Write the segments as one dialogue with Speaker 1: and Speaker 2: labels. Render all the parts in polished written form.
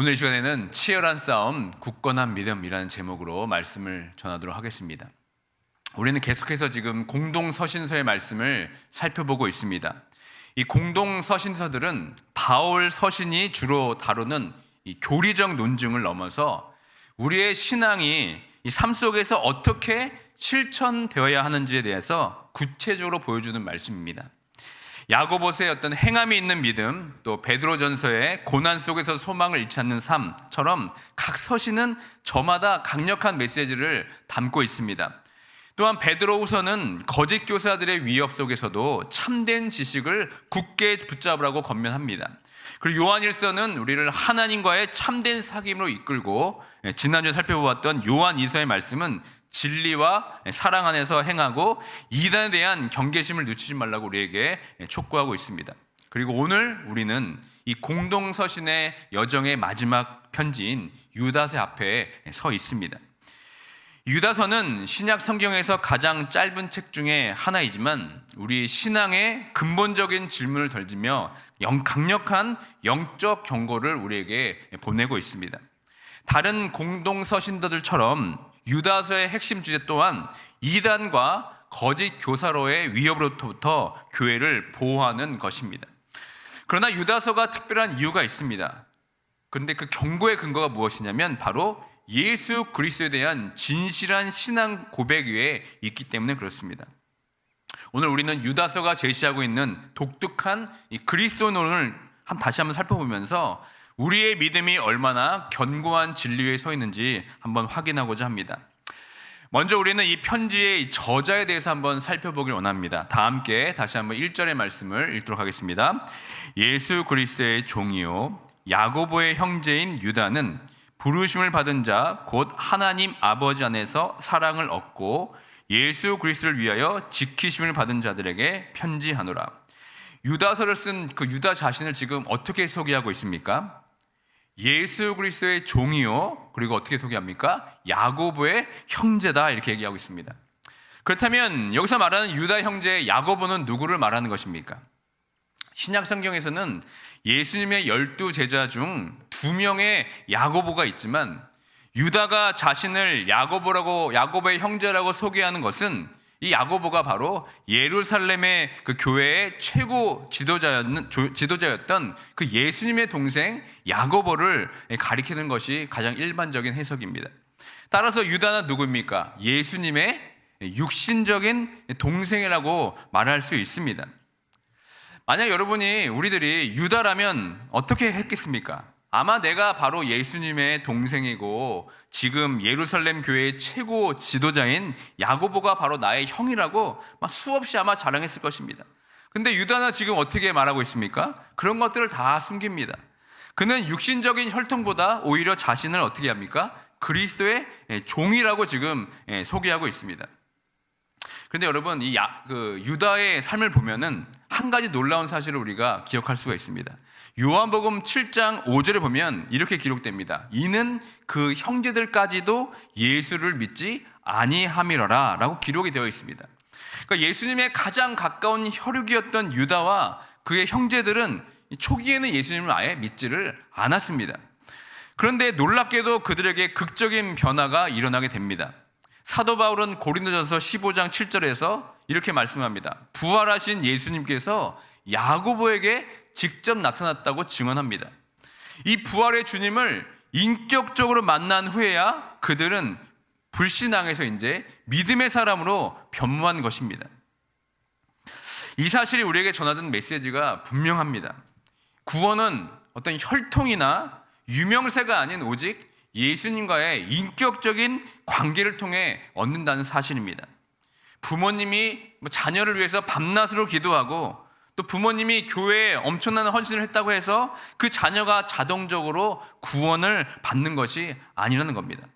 Speaker 1: 오늘 이 시간에는 치열한 싸움, 굳건한 믿음이라는 제목으로 말씀을 전하도록 하겠습니다. 우리는 계속해서 지금 공동서신서의 말씀을 살펴보고 있습니다. 이 공동서신서들은 바울 서신이 주로 다루는 이 교리적 논증을 넘어서 우리의 신앙이 이 삶 속에서 어떻게 실천되어야 하는지에 대해서 구체적으로 보여주는 말씀입니다. 야고보서의 어떤 행함이 있는 믿음, 또 베드로전서의 고난 속에서 소망을 잃지 않는 삶처럼 각 서신은 저마다 강력한 메시지를 담고 있습니다. 또한 베드로후서는 거짓 교사들의 위협 속에서도 참된 지식을 굳게 붙잡으라고 권면합니다. 그리고 요한일서는 우리를 하나님과의 참된 사귐으로 이끌고, 지난주에 살펴보았던 요한이서의 말씀은 진리와 사랑 안에서 행하고 이단에 대한 경계심을 늦추지 말라고 우리에게 촉구하고 있습니다. 그리고 오늘 우리는 이 공동서신의 여정의 마지막 편지인 유다서 앞에 서 있습니다. 유다서는 신약 성경에서 가장 짧은 책 중에 하나이지만 우리 신앙의 근본적인 질문을 던지며 강력한 영적 경고를 우리에게 보내고 있습니다. 다른 공동서신들처럼 유다서의 핵심 주제 또한 이단과 거짓 교사로의 위협으로부터 교회를 보호하는 것입니다. 그러나 유다서가 특별한 이유가 있습니다. 그런데 그 경고의 근거가 무엇이냐면 바로 예수 그리스도에 대한 진실한 신앙 고백 위에 있기 때문에 그렇습니다. 오늘 우리는 유다서가 제시하고 있는 독특한 이 그리스도론을 다시 한번 살펴보면서 우리의 믿음이 얼마나 견고한 진리 위에 서 있는지 한번 확인하고자 합니다. 먼저 우리는 이 편지의 저자에 대해서 한번 살펴보길 원합니다. 다 함께 다시 한번 1절의 말씀을 읽도록 하겠습니다. 예수 그리스도의 종이요 야고보의 형제인 유다는 부르심을 받은 자 곧 하나님 아버지 안에서 사랑을 얻고 예수 그리스도를 위하여 지키심을 받은 자들에게 편지하노라. 유다서를 쓴 그 유다 자신을 지금 어떻게 소개하고 있습니까? 예수 그리스도의 종이요, 그리고 어떻게 소개합니까? 야고보의 형제다, 이렇게 얘기하고 있습니다. 그렇다면 여기서 말하는 유다 형제 야고보는 누구를 말하는 것입니까? 신약 성경에서는 예수님의 12제자 중 2명의 야고보가 있지만 유다가 자신을 야고보의 형제라고 소개하는 것은 이 야고보가 바로 예루살렘의 그 교회의 최고 지도자였던 그 예수님의 동생 야고보를 가리키는 것이 가장 일반적인 해석입니다. 따라서 유다는 누구입니까? 예수님의 육신적인 동생이라고 말할 수 있습니다. 만약 우리들이 유다라면 어떻게 했겠습니까? 아마 내가 바로 예수님의 동생이고 지금 예루살렘 교회의 최고 지도자인 야고보가 바로 나의 형이라고 수없이 아마 자랑했을 것입니다. 근데 유다는 지금 어떻게 말하고 있습니까? 그런 것들을 다 숨깁니다. 그는 육신적인 혈통보다 오히려 자신을 어떻게 합니까? 그리스도의 종이라고 지금 소개하고 있습니다. 그런데 여러분, 이 유다의 삶을 보면은 한 가지 놀라운 사실을 우리가 기억할 수가 있습니다. 요한복음 7장 5절에 보면 이렇게 기록됩니다. 이는 그 형제들까지도 예수를 믿지 아니함이러라 라고 기록이 되어 있습니다. 그러니까 예수님의 가장 가까운 혈육이었던 유다와 그의 형제들은 초기에는 예수님을 아예 믿지를 않았습니다. 그런데 놀랍게도 그들에게 극적인 변화가 일어나게 됩니다. 사도 바울은 고린도전서 15장 7절에서 이렇게 말씀합니다. 부활하신 예수님께서 야고보에게 직접 나타났다고 증언합니다. 이 부활의 주님을 인격적으로 만난 후에야 그들은 불신앙에서 이제 믿음의 사람으로 변모한 것입니다. 이 사실이 우리에게 전하는 메시지가 분명합니다. 구원은 어떤 혈통이나 유명세가 아닌 오직 예수님과의 인격적인 관계를 통해 얻는다는 사실입니다. 부모님이 자녀를 위해서 밤낮으로 기도하고 또 부모님이 교회에 엄청난 헌신을 했다고 해서 그 자녀가 자동적으로 구원을 받는 것이 아니라는 겁니다.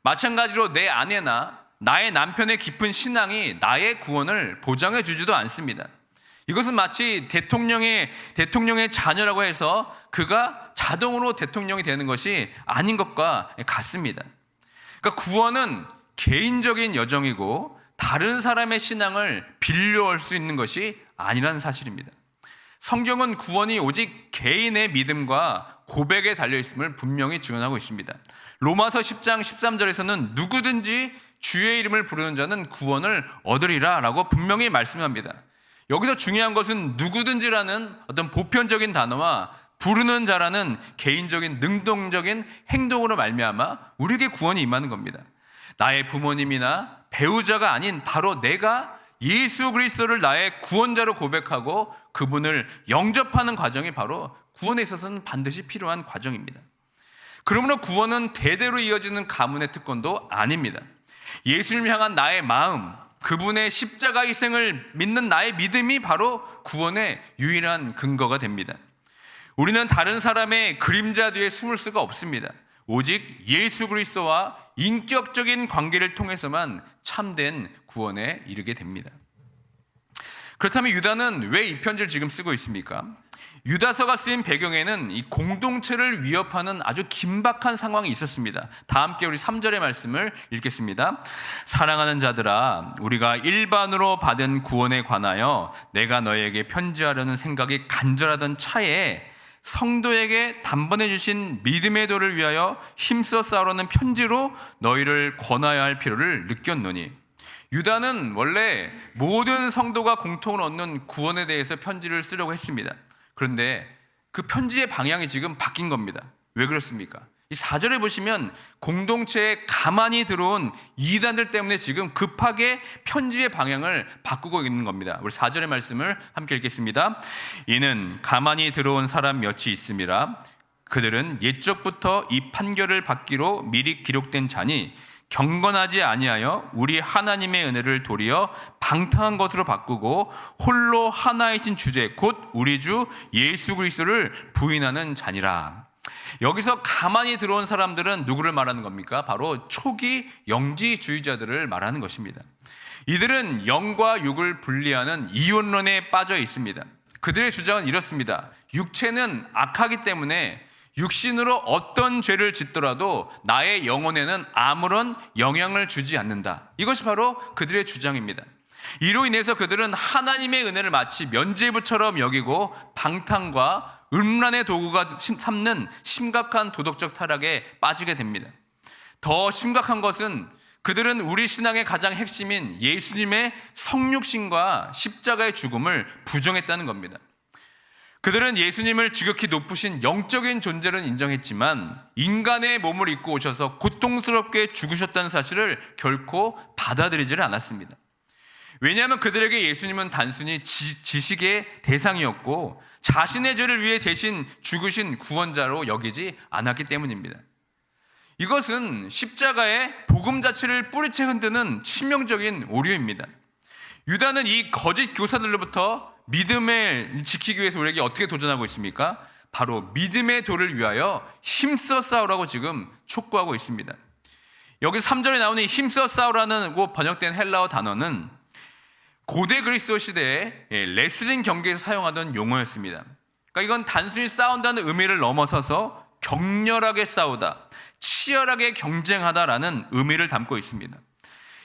Speaker 1: 마찬가지로 내 아내나 나의 남편의 깊은 신앙이 나의 구원을 보장해 주지도 않습니다. 이것은 마치 대통령의 자녀라고 해서 그가 자동으로 대통령이 되는 것이 아닌 것과 같습니다. 그러니까 구원은 개인적인 여정이고 다른 사람의 신앙을 빌려올 수 있는 것이 아니라는 사실입니다. 성경은 구원이 오직 개인의 믿음과 고백에 달려있음을 분명히 증언하고 있습니다. 로마서 10장 13절에서는 누구든지 주의 이름을 부르는 자는 구원을 얻으리라 라고 분명히 말씀합니다. 여기서 중요한 것은 누구든지라는 어떤 보편적인 단어와 부르는 자라는 개인적인 능동적인 행동으로 말미암아 우리에게 구원이 임하는 겁니다. 나의 부모님이나 배우자가 아닌 바로 내가 예수 그리스도를 나의 구원자로 고백하고 그분을 영접하는 과정이 바로 구원에 있어서는 반드시 필요한 과정입니다. 그러므로 구원은 대대로 이어지는 가문의 특권도 아닙니다. 예수님을 향한 나의 마음, 그분의 십자가 희생을 믿는 나의 믿음이 바로 구원의 유일한 근거가 됩니다. 우리는 다른 사람의 그림자 뒤에 숨을 수가 없습니다. 오직 예수 그리스도와 인격적인 관계를 통해서만 참된 구원에 이르게 됩니다. 그렇다면 유다는 왜 이 편지를 지금 쓰고 있습니까? 유다서가 쓰인 배경에는 이 공동체를 위협하는 아주 긴박한 상황이 있었습니다. 다 함께 우리 3절의 말씀을 읽겠습니다. 사랑하는 자들아, 우리가 일반으로 받은 구원에 관하여 내가 너에게 편지하려는 생각이 간절하던 차에 성도에게 단번에 주신 믿음의 도를 위하여 힘써 싸우라는 편지로 너희를 권하여야 할 필요를 느꼈노니. 유다는 원래 모든 성도가 공통을 얻는 구원에 대해서 편지를 쓰려고 했습니다. 그런데 그 편지의 방향이 지금 바뀐 겁니다. 왜 그렇습니까? 이 4절에 보시면 공동체에 가만히 들어온 이단들 때문에 지금 급하게 편지의 방향을 바꾸고 있는 겁니다. 우리 4절의 말씀을 함께 읽겠습니다. 이는 가만히 들어온 사람 몇이 있음이라. 그들은 옛적부터 이 판결을 받기로 미리 기록된 자니 경건하지 아니하여 우리 하나님의 은혜를 도리어 방탕한 것으로 바꾸고 홀로 하나이신 주제 곧 우리 주 예수 그리스도를 부인하는 자니라. 여기서 가만히 들어온 사람들은 누구를 말하는 겁니까? 바로 초기 영지주의자들을 말하는 것입니다. 이들은 영과 육을 분리하는 이원론에 빠져 있습니다. 그들의 주장은 이렇습니다. 육체는 악하기 때문에 육신으로 어떤 죄를 짓더라도 나의 영혼에는 아무런 영향을 주지 않는다. 이것이 바로 그들의 주장입니다. 이로 인해서 그들은 하나님의 은혜를 마치 면죄부처럼 여기고 방탕과 음란의 도구가 삼는 심각한 도덕적 타락에 빠지게 됩니다. 더 심각한 것은 그들은 우리 신앙의 가장 핵심인 예수님의 성육신과 십자가의 죽음을 부정했다는 겁니다. 그들은 예수님을 지극히 높으신 영적인 존재는 인정했지만 인간의 몸을 입고 오셔서 고통스럽게 죽으셨다는 사실을 결코 받아들이지를 않았습니다. 왜냐하면 그들에게 예수님은 단순히 지식의 대상이었고 자신의 죄를 위해 대신 죽으신 구원자로 여기지 않았기 때문입니다. 이것은 십자가의 복음 자체를 뿌리채 흔드는 치명적인 오류입니다. 유다는 이 거짓 교사들로부터 믿음을 지키기 위해서 우리에게 어떻게 도전하고 있습니까? 바로 믿음의 도를 위하여 힘써 싸우라고 지금 촉구하고 있습니다. 여기 3절에 나오는 힘써 싸우라는 번역된 헬라어 단어는 고대 그리스 시대에 레슬링 경기에서 사용하던 용어였습니다. 그러니까 이건 단순히 싸운다는 의미를 넘어서서 격렬하게 싸우다, 치열하게 경쟁하다라는 의미를 담고 있습니다.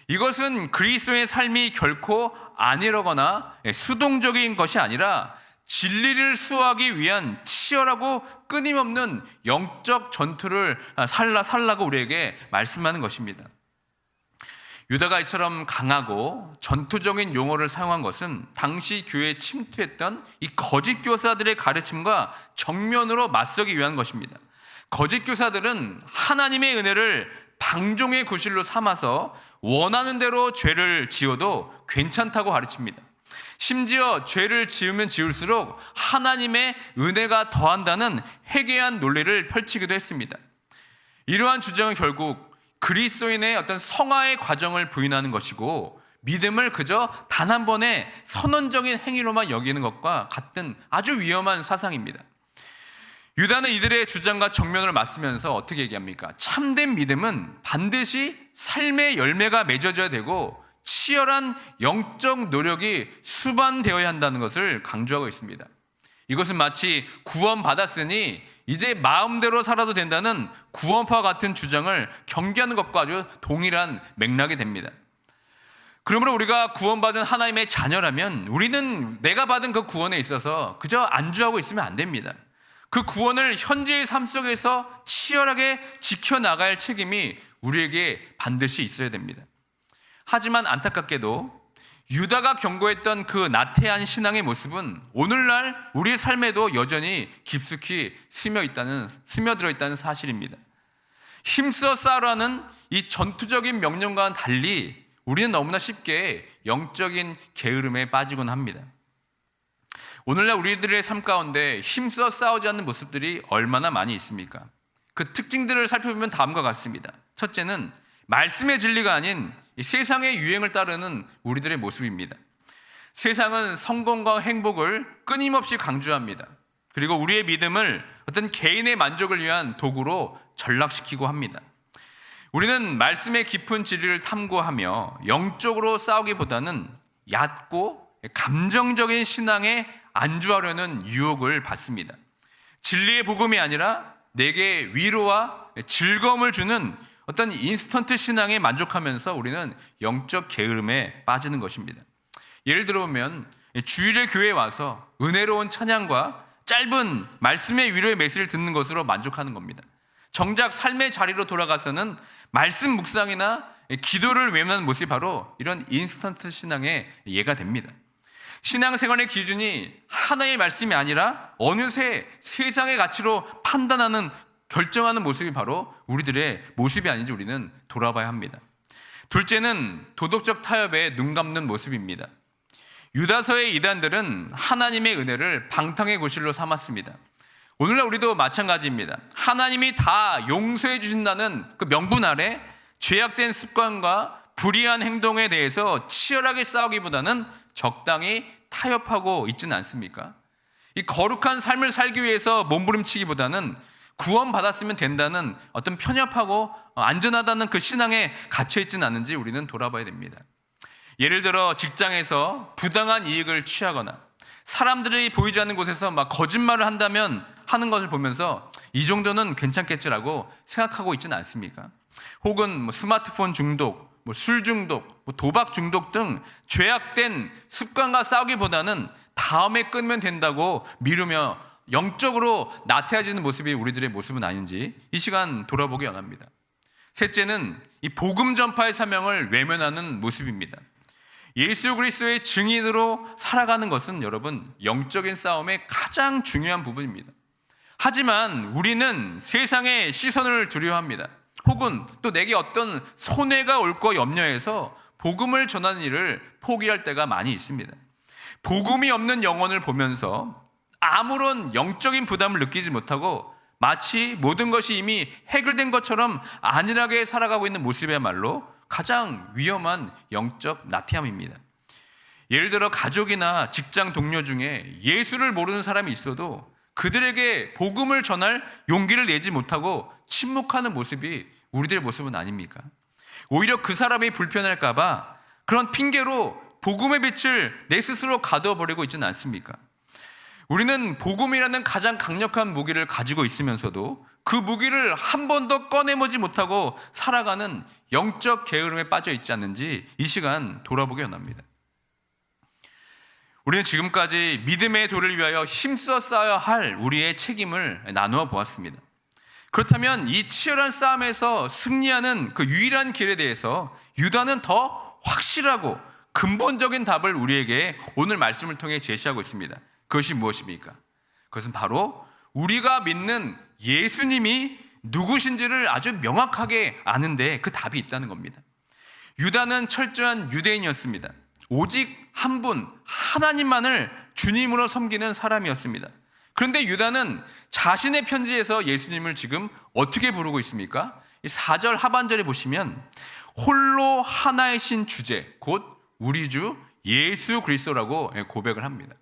Speaker 1: 이것은 그리스도의 삶이 결코 안일하거나 수동적인 것이 아니라 진리를 수호하기 위한 치열하고 끊임없는 영적 전투를 살라고 우리에게 말씀하는 것입니다. 유다가 이처럼 강하고 전투적인 용어를 사용한 것은 당시 교회에 침투했던 이 거짓 교사들의 가르침과 정면으로 맞서기 위한 것입니다. 거짓 교사들은 하나님의 은혜를 방종의 구실로 삼아서 원하는 대로 죄를 지어도 괜찮다고 가르칩니다. 심지어 죄를 지으면 지을수록 하나님의 은혜가 더한다는 해괴한 논리를 펼치기도 했습니다. 이러한 주장은 결국 그리스도인의 어떤 성화의 과정을 부인하는 것이고 믿음을 그저 단 한 번의 선언적인 행위로만 여기는 것과 같은 아주 위험한 사상입니다. 유다는 이들의 주장과 정면을 맞서면서 어떻게 얘기합니까? 참된 믿음은 반드시 삶의 열매가 맺어져야 되고 치열한 영적 노력이 수반되어야 한다는 것을 강조하고 있습니다. 이것은 마치 구원받았으니 이제 마음대로 살아도 된다는 구원파와 같은 주장을 경계하는 것과 아주 동일한 맥락이 됩니다. 그러므로 우리가 구원받은 하나님의 자녀라면 우리는 내가 받은 그 구원에 있어서 그저 안주하고 있으면 안 됩니다. 그 구원을 현재의 삶 속에서 치열하게 지켜나갈 책임이 우리에게 반드시 있어야 됩니다. 하지만 안타깝게도 유다가 경고했던 그 나태한 신앙의 모습은 오늘날 우리의 삶에도 여전히 깊숙이 스며들어 있다는 사실입니다. 힘써 싸우라는 이 전투적인 명령과는 달리 우리는 너무나 쉽게 영적인 게으름에 빠지곤 합니다. 오늘날 우리들의 삶 가운데 힘써 싸우지 않는 모습들이 얼마나 많이 있습니까? 그 특징들을 살펴보면 다음과 같습니다. 첫째는 말씀의 진리가 아닌 이 세상의 유행을 따르는 우리들의 모습입니다. 세상은 성공과 행복을 끊임없이 강조합니다. 그리고 우리의 믿음을 어떤 개인의 만족을 위한 도구로 전락시키고 합니다. 우리는 말씀의 깊은 진리를 탐구하며 영적으로 싸우기보다는 얕고 감정적인 신앙에 안주하려는 유혹을 받습니다. 진리의 복음이 아니라 내게 위로와 즐거움을 주는 어떤 인스턴트 신앙에 만족하면서 우리는 영적 게으름에 빠지는 것입니다. 예를 들어보면 주일에 교회에 와서 은혜로운 찬양과 짧은 말씀의 위로의 메시지를 듣는 것으로 만족하는 겁니다. 정작 삶의 자리로 돌아가서는 말씀 묵상이나 기도를 외면하는 모습이 바로 이런 인스턴트 신앙의 예가 됩니다. 신앙생활의 기준이 하나의 말씀이 아니라 어느새 세상의 가치로 판단하는 결정하는 모습이 바로 우리들의 모습이 아닌지 우리는 돌아봐야 합니다. 둘째는 도덕적 타협에 눈 감는 모습입니다. 유다서의 이단들은 하나님의 은혜를 방탕의 구실로 삼았습니다. 오늘날 우리도 마찬가지입니다. 하나님이 다 용서해 주신다는 그 명분 아래 죄악된 습관과 불의한 행동에 대해서 치열하게 싸우기보다는 적당히 타협하고 있지는 않습니까? 이 거룩한 삶을 살기 위해서 몸부림치기보다는 구원받았으면 된다는 어떤 편협하고 안전하다는 그 신앙에 갇혀 있지는 않은지 우리는 돌아봐야 됩니다. 예를 들어 직장에서 부당한 이익을 취하거나 사람들이 보이지 않는 곳에서 막 거짓말을 한다면 하는 것을 보면서 이 정도는 괜찮겠지라고 생각하고 있지는 않습니까? 혹은 스마트폰 중독, 술 중독, 도박 중독 등 죄악된 습관과 싸우기보다는 다음에 끊으면 된다고 미루며 영적으로 나태해지는 모습이 우리들의 모습은 아닌지 이 시간 돌아보기 원합니다. 셋째는 이 복음 전파의 사명을 외면하는 모습입니다. 예수 그리스도의 증인으로 살아가는 것은 여러분 영적인 싸움의 가장 중요한 부분입니다. 하지만 우리는 세상의 시선을 두려워합니다. 혹은 또 내게 어떤 손해가 올 거 염려해서 복음을 전하는 일을 포기할 때가 많이 있습니다. 복음이 없는 영혼을 보면서 아무런 영적인 부담을 느끼지 못하고 마치 모든 것이 이미 해결된 것처럼 안일하게 살아가고 있는 모습이야말로 가장 위험한 영적 나태함입니다. 예를 들어 가족이나 직장 동료 중에 예수를 모르는 사람이 있어도 그들에게 복음을 전할 용기를 내지 못하고 침묵하는 모습이 우리들의 모습은 아닙니까? 오히려 그 사람이 불편할까 봐 그런 핑계로 복음의 빛을 내 스스로 가둬버리고 있지는 않습니까? 우리는 복음이라는 가장 강력한 무기를 가지고 있으면서도 그 무기를 한 번도 꺼내보지 못하고 살아가는 영적 게으름에 빠져 있지 않는지 이 시간 돌아보기 원합니다. 우리는 지금까지 믿음의 도를 위하여 힘써 싸워야 할 우리의 책임을 나누어 보았습니다. 그렇다면 이 치열한 싸움에서 승리하는 그 유일한 길에 대해서 유다는 더 확실하고 근본적인 답을 우리에게 오늘 말씀을 통해 제시하고 있습니다. 그것이 무엇입니까? 그것은 바로 우리가 믿는 예수님이 누구신지를 아주 명확하게 아는데 그 답이 있다는 겁니다. 유다는 철저한 유대인이었습니다. 오직 한 분, 하나님만을 주님으로 섬기는 사람이었습니다. 그런데 유다는 자신의 편지에서 예수님을 지금 어떻게 부르고 있습니까? 4절 하반절에 보시면 홀로 하나이신 주제, 곧 우리 주 예수 그리스도라고 고백을 합니다.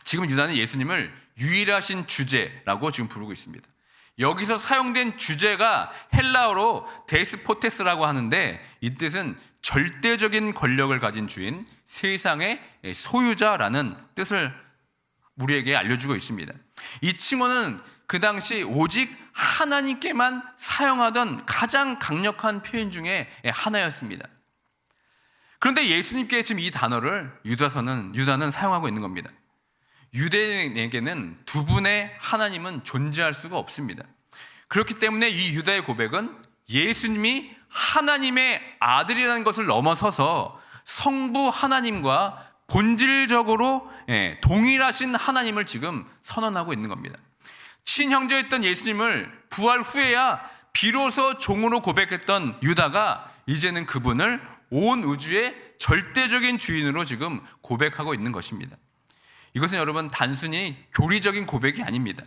Speaker 1: 지금 유다는 예수님을 유일하신 주제라고 지금 부르고 있습니다. 여기서 사용된 주제가 헬라어로 데스포테스라고 하는데 이 뜻은 절대적인 권력을 가진 주인, 세상의 소유자라는 뜻을 우리에게 알려주고 있습니다. 이 칭호는 그 당시 오직 하나님께만 사용하던 가장 강력한 표현 중에 하나였습니다. 그런데 예수님께 지금 이 단어를 유다는 사용하고 있는 겁니다. 유대인에게는 두 분의 하나님은 존재할 수가 없습니다. 그렇기 때문에 이 유다의 고백은 예수님이 하나님의 아들이라는 것을 넘어서서 성부 하나님과 본질적으로 동일하신 하나님을 지금 선언하고 있는 겁니다. 친형제였던 예수님을 부활 후에야 비로소 종으로 고백했던 유다가 이제는 그분을 온 우주의 절대적인 주인으로 지금 고백하고 있는 것입니다. 이것은 여러분 단순히 교리적인 고백이 아닙니다.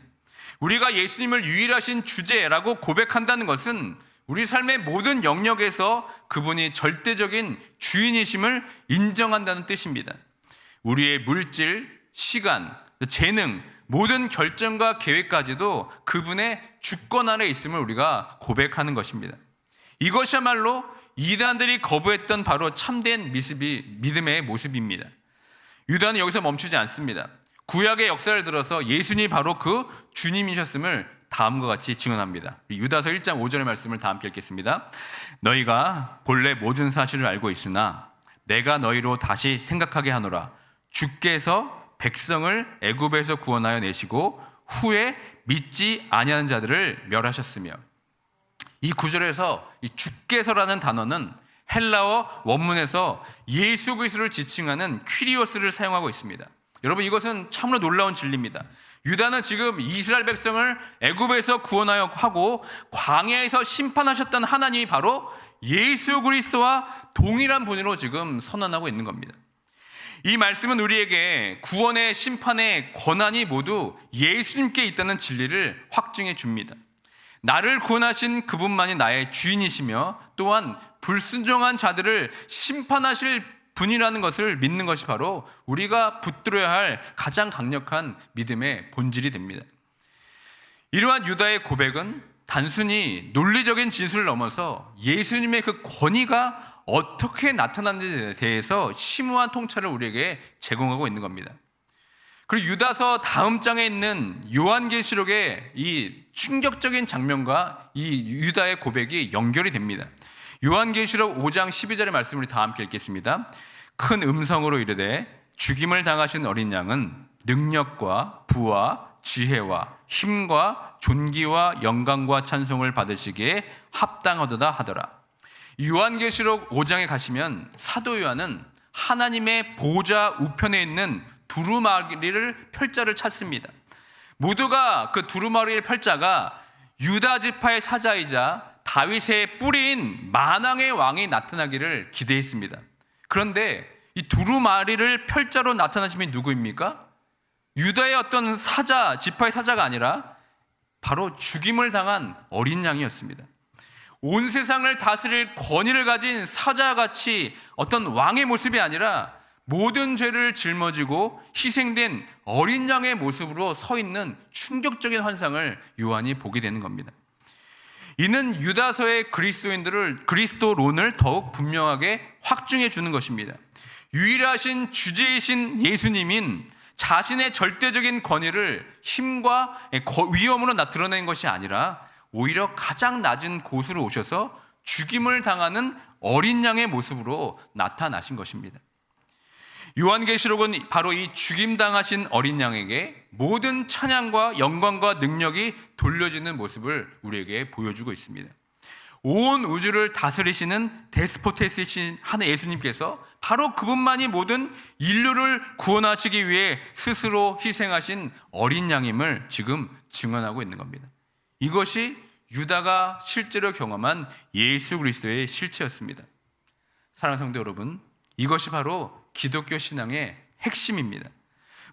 Speaker 1: 우리가 예수님을 유일하신 주제라고 고백한다는 것은 우리 삶의 모든 영역에서 그분이 절대적인 주인이심을 인정한다는 뜻입니다. 우리의 물질, 시간, 재능, 모든 결정과 계획까지도 그분의 주권 아래 있음을 우리가 고백하는 것입니다. 이것이야말로 이단들이 거부했던 바로 참된 믿음의 모습입니다. 유다는 여기서 멈추지 않습니다. 구약의 역사를 들어서 예수님이 바로 그 주님이셨음을 다음과 같이 증언합니다. 유다서 1장 5절의 말씀을 다 함께 읽겠습니다. 너희가 본래 모든 사실을 알고 있으나 내가 너희로 다시 생각하게 하노라. 주께서 백성을 애굽에서 구원하여 내시고 후에 믿지 아니하는 자들을 멸하셨으며, 이 구절에서 이 주께서라는 단어는 헬라어 원문에서 예수 그리스도를 지칭하는 퀴리오스를 사용하고 있습니다. 여러분, 이것은 참으로 놀라운 진리입니다. 유다는 지금 이스라엘 백성을 애굽에서 구원하여 하고 광야에서 심판하셨던 하나님이 바로 예수 그리스도와 동일한 분으로 지금 선언하고 있는 겁니다. 이 말씀은 우리에게 구원의 심판의 권한이 모두 예수님께 있다는 진리를 확증해 줍니다. 나를 구원하신 그분만이 나의 주인이시며 또한 불순종한 자들을 심판하실 분이라는 것을 믿는 것이 바로 우리가 붙들어야 할 가장 강력한 믿음의 본질이 됩니다. 이러한 유다의 고백은 단순히 논리적인 진술을 넘어서 예수님의 그 권위가 어떻게 나타나는지에 대해서 심오한 통찰을 우리에게 제공하고 있는 겁니다. 그리고 유다서 다음 장에 있는 요한계시록의 이 충격적인 장면과 이 유다의 고백이 연결이 됩니다. 요한계시록 5장 12절의 말씀을 우리 다 함께 읽겠습니다. 큰 음성으로 이르되 죽임을 당하신 어린 양은 능력과 부와 지혜와 힘과 존귀와 영광과 찬송을 받으시기에 합당하도다 하더라. 요한계시록 5장에 가시면 사도 요한은 하나님의 보좌 우편에 있는 두루마리를 펼자를 찾습니다. 모두가 그 두루마리의 펼자가 유다 지파의 사자이자 다윗의 뿌리인 만왕의 왕이 나타나기를 기대했습니다. 그런데 이 두루마리를 펼자로 나타나신 분이 누구입니까? 유다의 어떤 사자, 지파의 사자가 아니라 바로 죽임을 당한 어린 양이었습니다. 온 세상을 다스릴 권위를 가진 사자같이 어떤 왕의 모습이 아니라 모든 죄를 짊어지고 희생된 어린 양의 모습으로 서 있는 충격적인 환상을 요한이 보게 되는 겁니다. 이는 유다서의 그리스도론을 더욱 분명하게 확증해 주는 것입니다. 유일하신 주제이신 예수님인 자신의 절대적인 권위를 힘과 위엄으로 드러낸 것이 아니라 오히려 가장 낮은 곳으로 오셔서 죽임을 당하는 어린 양의 모습으로 나타나신 것입니다. 요한계시록은 바로 이 죽임당하신 어린 양에게 모든 찬양과 영광과 능력이 돌려지는 모습을 우리에게 보여주고 있습니다. 온 우주를 다스리시는 데스포테스이신 하나님 예수님께서 바로 그분만이 모든 인류를 구원하시기 위해 스스로 희생하신 어린 양임을 지금 증언하고 있는 겁니다. 이것이 유다가 실제로 경험한 예수 그리스도의 실체였습니다. 사랑하는 성도 여러분, 이것이 바로 기독교 신앙의 핵심입니다.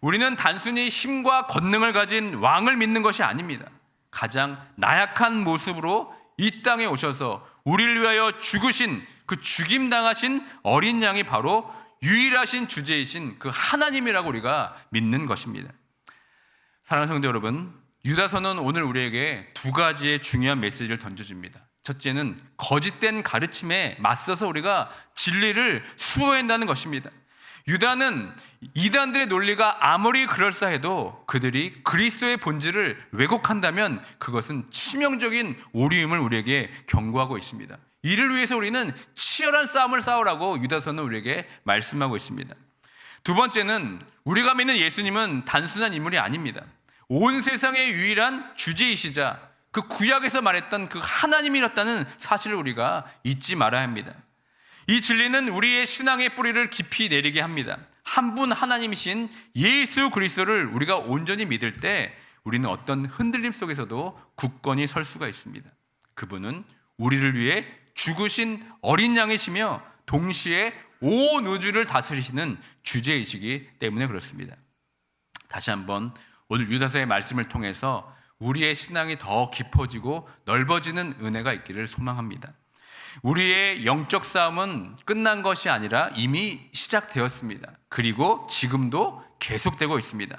Speaker 1: 우리는 단순히 힘과 권능을 가진 왕을 믿는 것이 아닙니다. 가장 나약한 모습으로 이 땅에 오셔서 우리를 위하여 죽으신 그 죽임당하신 어린 양이 바로 유일하신 주제이신 그 하나님이라고 우리가 믿는 것입니다. 사랑하는 성도 여러분, 유다서는 오늘 우리에게 두 가지의 중요한 메시지를 던져줍니다. 첫째는 거짓된 가르침에 맞서서 우리가 진리를 수호한다는 것입니다. 유다는 이단들의 논리가 아무리 그럴싸해도 그들이 그리스도의 본질을 왜곡한다면 그것은 치명적인 오류임을 우리에게 경고하고 있습니다. 이를 위해서 우리는 치열한 싸움을 싸우라고 유다서는 우리에게 말씀하고 있습니다. 두 번째는 우리가 믿는 예수님은 단순한 인물이 아닙니다. 온 세상의 유일한 주제이시자 그 구약에서 말했던 그 하나님이었다는 사실을 우리가 잊지 말아야 합니다. 이 진리는 우리의 신앙의 뿌리를 깊이 내리게 합니다. 한 분 하나님이신 예수 그리스도를 우리가 온전히 믿을 때 우리는 어떤 흔들림 속에서도 굳건히 설 수가 있습니다. 그분은 우리를 위해 죽으신 어린 양이시며 동시에 온 우주를 다스리시는 주제이시기 때문에 그렇습니다. 다시 한번 오늘 유다서의 말씀을 통해서 우리의 신앙이 더 깊어지고 넓어지는 은혜가 있기를 소망합니다. 우리의 영적 싸움은 끝난 것이 아니라 이미 시작되었습니다. 그리고 지금도 계속되고 있습니다.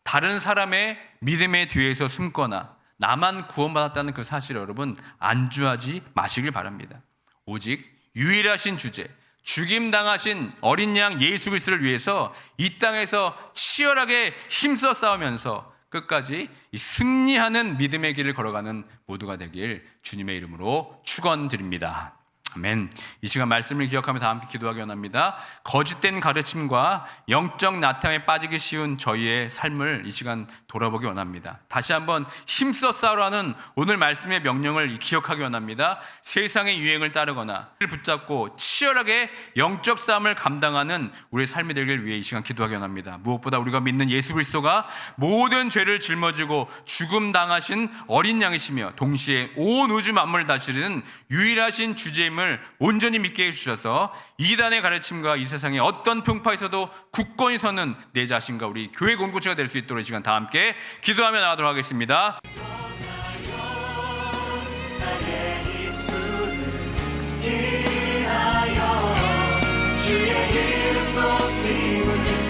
Speaker 1: 다른 사람의 믿음의 뒤에서 숨거나 나만 구원받았다는 그 사실을 여러분 안주하지 마시길 바랍니다. 오직 유일하신 주제, 죽임당하신 어린 양 예수 그리스도를 위해서 이 땅에서 치열하게 힘써 싸우면서 끝까지 승리하는 믿음의 길을 걸어가는 모두가 되길 주님의 이름으로 축원드립니다. 아멘. 이 시간 말씀을 기억하며 다 함께 기도하기 원합니다. 거짓된 가르침과 영적 나태함에 빠지기 쉬운 저희의 삶을 이 시간 돌아보기 원합니다. 다시 한번 힘써 싸우라는 오늘 말씀의 명령을 기억하기 원합니다. 세상의 유행을 따르거나 붙잡고 치열하게 영적 싸움을 감당하는 우리의 삶이 되길 위해 이 시간 기도하기 원합니다. 무엇보다 우리가 믿는 예수 그리스도가 모든 죄를 짊어지고 죽음 당하신 어린 양이시며 동시에 온 우주 만물을 다스리는 유일하신 주제임을 온전히 믿게 해주셔서 이단의 가르침과 이 세상의 어떤 풍파에서도 굳건히 서는 내 자신과 우리 교회 공동체가 될 수 있도록 이 시간 다 함께 기도하며 나가도록 하겠습니다.
Speaker 2: 주의 이름 높임을